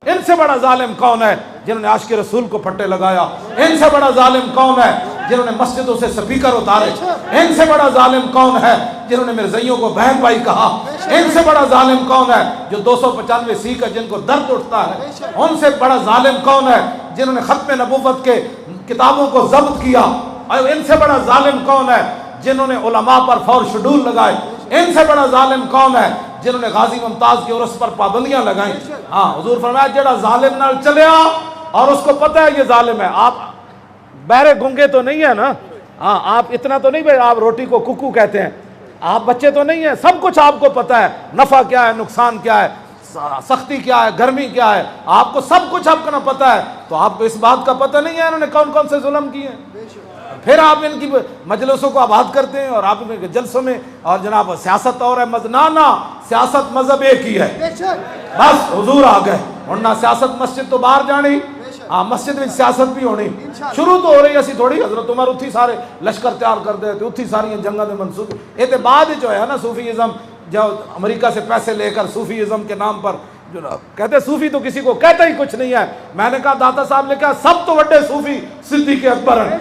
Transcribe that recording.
इनसे बड़ा जालिम कौन है जिन्होंने आशिक रसूल को फट्टे लगाया? इनसे बड़ा जालिम कौन है जिन्होंने मस्जिदों से स्पीकर उतारे? इनसे बड़ा जालिम कौन है जिन्होंने मिर्ज़इयों को बहन भाई कहा? इनसे बड़ा जालिम कौन है जो 295 सी का जिनको दर्द उठता है? उनसे बड़ा जालिम कौन है जिन्होंने खत्म नबूवत के किताबों को जब्त किया? और इनसे बड़ा जालिम कौन है जिन्होंने उलमा पर फौर शेड्यूल लगाए? इनसे बड़ा जालिम कौन है जिन्होंने गाजी मुमताज के उर्स पर पाबंदियां लगाई? हाँ, हुजूर फरमाया जेड़ा जालिम नाल चलिया और उसको पता है ये जालिम है। आप बहरे गूंगे तो नहीं है ना? हाँ, आप इतना तो नहीं भाई आप रोटी को कुकू कहते हैं, आप बच्चे तो नहीं है, सब कुछ आपको पता है, नफा क्या है, नुकसान क्या है, सख्ती क्या है, गर्मी क्या है, आपको सब कुछ आपको ना पता है। तो आपको इस बात का पता नहीं है इन्होंने कौन कौन से जुल्म किए हैं? फिर आप इनकी मजलिसों को आबाद करते हैं और आप इनके जलसों में और जनाब सियासत और है ना, सियासत मजहब एक ही है, बस हुजूर आ गए। वरना सियासत मस्जिद तो बाहर जानी, हाँ मस्जिद में सियासत भी होनी शुरू तो हो रही ऐसी थोड़ी। हजरत उमर उत्थी सारे लश्कर तैयार कर दे थे, उत्थी सारी जंगा के मनसूबे ये तो बाद जो है ना सूफीज़म जो अमेरिका से पैसे लेकर सूफीज़म के नाम पर जो कहते सूफी तो किसी को कहता ही कुछ नहीं है। मैंने कहा दाता साहब ने कहा सब तो बड़े सूफी सिद्दीक़ अकबर हैं।